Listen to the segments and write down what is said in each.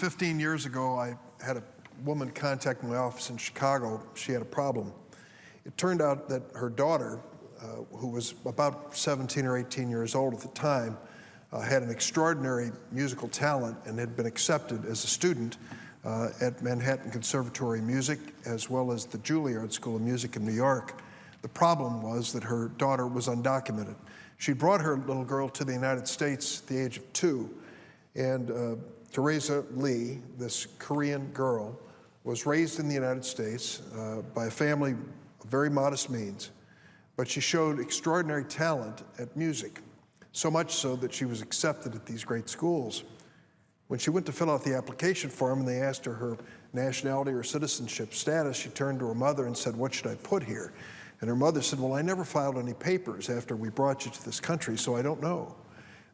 15 years ago, I had a woman contact my office in Chicago. She had a problem. It turned out that her daughter, who was about 17 or 18 years old at the time, had an extraordinary musical talent and had been accepted as a student at Manhattan Conservatory of Music, as well as the Juilliard School of Music in New York. The problem was that her daughter was undocumented. She brought her little girl to the United States at the age of 2, and Teresa Lee, this Korean girl, was raised in the United States by a family of very modest means, but she showed extraordinary talent at music, so much so that she was accepted at these great schools. When she went to fill out the application form and they asked her nationality or citizenship status, she turned to her mother and said, "What should I put here?" And her mother said, "Well, I never filed any papers after we brought you to this country, so I don't know."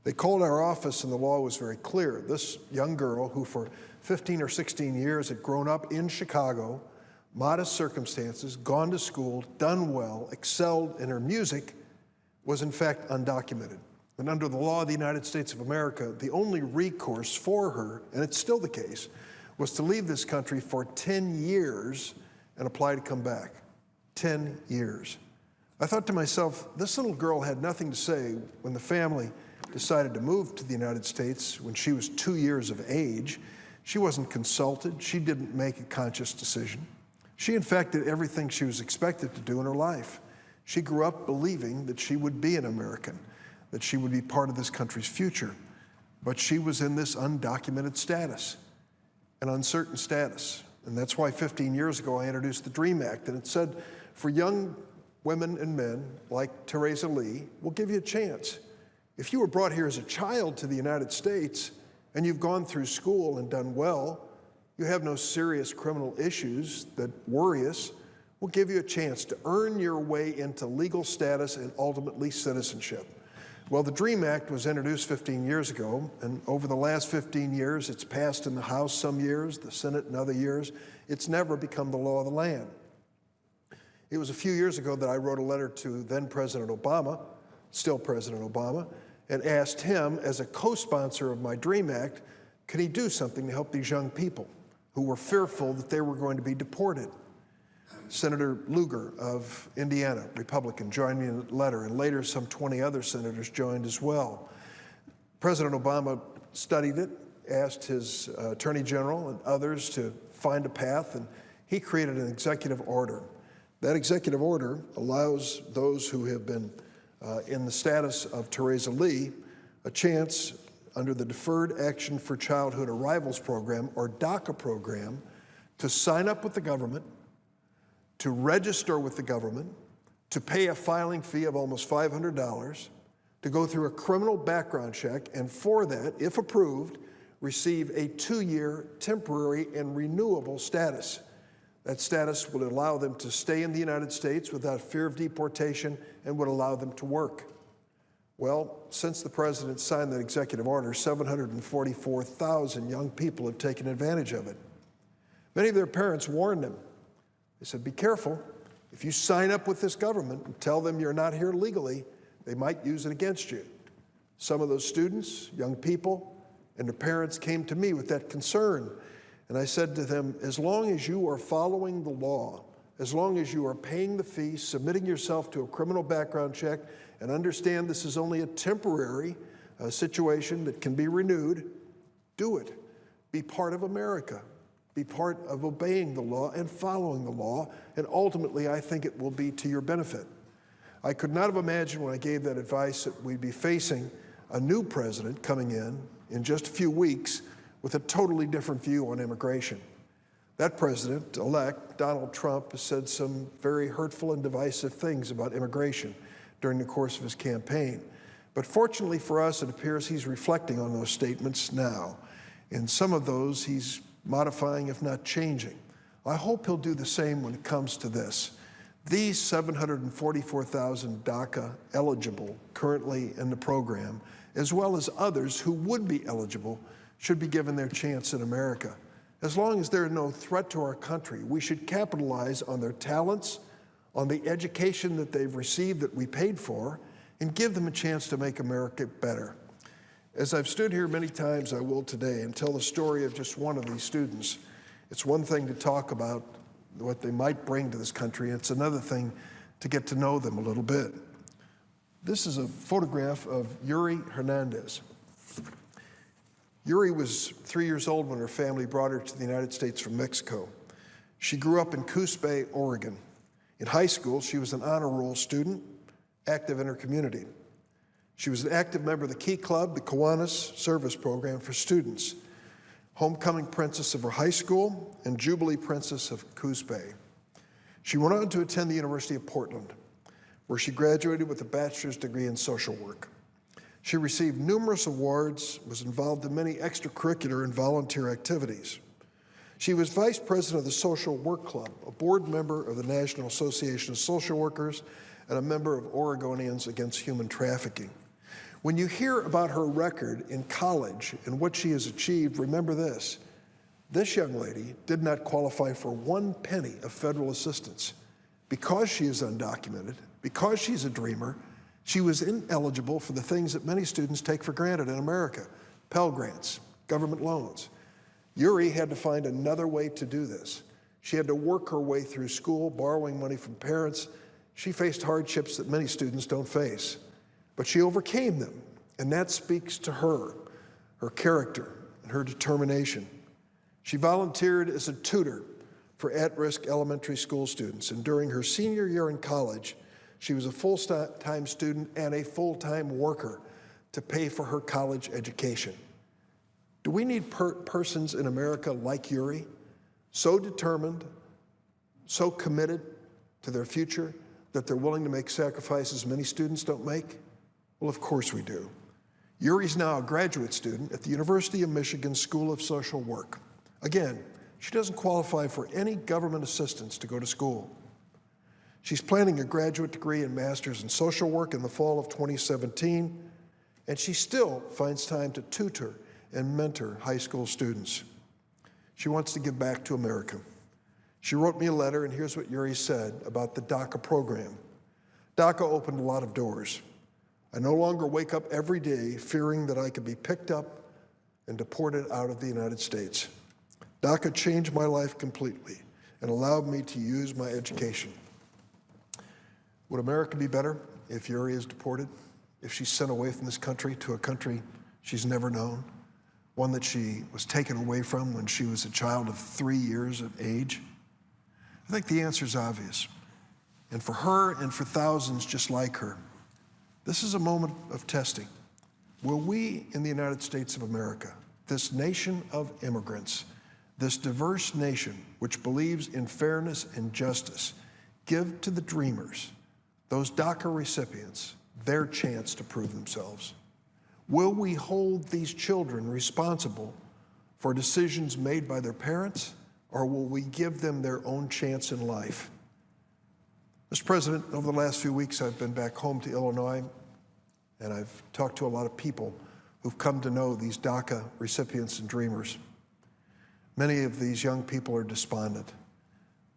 They called our office and the law was very clear. This young girl, who for 15 or 16 years had grown up in Chicago, modest circumstances, gone to school, done well, excelled in her music, was in fact undocumented. And under the law of the United States of America, the only recourse for her, and it's still the case, was to leave this country for 10 years and apply to come back. 10 years. I thought to myself, this little girl had nothing to say when the family decided to move to the United States when she was 2 years of age. She wasn't consulted. She didn't make a conscious decision. She, in fact, did everything she was expected to do in her life. She grew up believing that she would be an American, that she would be part of this country's future. But she was in this undocumented status, an uncertain status. And that's why 15 years ago I introduced the DREAM Act. And it said, for young women and men like Teresa Lee, we'll give you a chance. If you were brought here as a child to the United States and you've gone through school and done well, you have no serious criminal issues that worry us, we'll give you a chance to earn your way into legal status and ultimately citizenship. Well, the DREAM Act was introduced 15 years ago, and over the last 15 years, it's passed in the House some years, the Senate in other years. It's never become the law of the land. It was a few years ago that I wrote a letter to then President Obama, still President Obama, and asked him, as a co-sponsor of my DREAM Act, could he do something to help these young people who were fearful that they were going to be deported. Senator Lugar of Indiana, Republican, joined me in a letter, and later some 20 other senators joined as well. President Obama studied it, asked his Attorney General and others to find a path, and he created an executive order. That executive order allows those who have been in the status of Teresa Lee a chance under the Deferred Action for Childhood Arrivals Program, or DACA program, to sign up with the government, to register with the government, to pay a filing fee of almost $500, to go through a criminal background check, and for that, if approved, receive a 2-year temporary and renewable status. That status would allow them to stay in the United States without fear of deportation and would allow them to work. Well, since the president signed that executive order, 744,000 young people have taken advantage of it. Many of their parents warned them. They said, be careful. If you sign up with this government and tell them you're not here legally, they might use it against you. Some of those students, young people, and their parents came to me with that concern. And I said to them, as long as you are following the law, as long as you are paying the fee, submitting yourself to a criminal background check, and understand this is only a temporary situation that can be renewed, do it. Be part of America. Be part of obeying the law and following the law, and ultimately I think it will be to your benefit. I could not have imagined when I gave that advice that we'd be facing a new president coming in just a few weeks, with a totally different view on immigration. That president-elect, Donald Trump, has said some very hurtful and divisive things about immigration during the course of his campaign. But fortunately for us, it appears he's reflecting on those statements now. In some of those, he's modifying, if not changing. I hope he'll do the same when it comes to this. These 744,000 DACA eligible currently in the program, as well as others who would be eligible, should be given their chance in America. As long as they're no threat to our country, we should capitalize on their talents, on the education that they've received that we paid for, and give them a chance to make America better. As I've stood here many times, I will today and tell the story of just one of these students. It's one thing to talk about what they might bring to this country. It's another thing to get to know them a little bit. This is a photograph of Yuri Hernandez. Yuri was 3 years old when her family brought her to the United States from Mexico. She grew up in Coos Bay, Oregon. In high school, she was an honor roll student, active in her community. She was an active member of the Key Club, the Kiwanis Service Program for students, homecoming princess of her high school, and Jubilee Princess of Coos Bay. She went on to attend the University of Portland, where she graduated with a bachelor's degree in social work. She received numerous awards, was involved in many extracurricular and volunteer activities. She was vice president of the Social Work Club, a board member of the National Association of Social Workers, and a member of Oregonians Against Human Trafficking. When you hear about her record in college and what she has achieved, remember this. This young lady did not qualify for 1 penny of federal assistance. Because she is undocumented, because she's a dreamer, she was ineligible for the things that many students take for granted in America: Pell Grants, government loans. Yuri had to find another way to do this. She had to work her way through school, borrowing money from parents. She faced hardships that many students don't face. But she overcame them, and that speaks to her character, and her determination. She volunteered as a tutor for at-risk elementary school students, and during her senior year in college, she was a full-time student and a full-time worker to pay for her college education. Do we need persons in America like Yuri, so determined, so committed to their future that they're willing to make sacrifices many students don't make? Well, of course we do. Yuri's now a graduate student at the University of Michigan School of Social Work. Again, she doesn't qualify for any government assistance to go to school. She's planning a graduate degree and master's in social work in the fall of 2017, and she still finds time to tutor and mentor high school students. She wants to give back to America. She wrote me a letter, and here's what Yuri said about the DACA program. DACA opened a lot of doors. I no longer wake up every day fearing that I could be picked up and deported out of the United States. DACA changed my life completely and allowed me to use my education. Would America be better if Yuri is deported? If she's sent away from this country to a country she's never known? One that she was taken away from when she was a child of 3 years of age? I think the answer is obvious. And for her and for thousands just like her, this is a moment of testing. Will we in the United States of America, this nation of immigrants, this diverse nation which believes in fairness and justice, give to the dreamers, those DACA recipients, their chance to prove themselves? Will we hold these children responsible for decisions made by their parents, or will we give them their own chance in life? Mr. President, over the last few weeks, I've been back home to Illinois, and I've talked to a lot of people who've come to know these DACA recipients and dreamers. Many of these young people are despondent.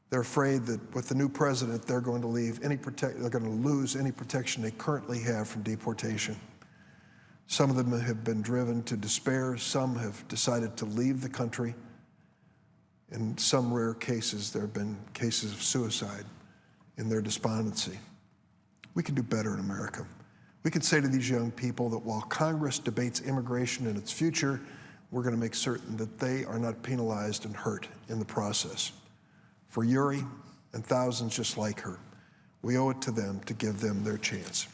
They're afraid that with the new president, they're going to lose any protection they currently have from deportation. Some of them have been driven to despair. Some have decided to leave the country. In some rare cases, there have been cases of suicide in their despondency. We can do better in America. We can say to these young people that while Congress debates immigration and its future, we're going to make certain that they are not penalized and hurt in the process. For Yuri and thousands just like her, we owe it to them to give them their chance.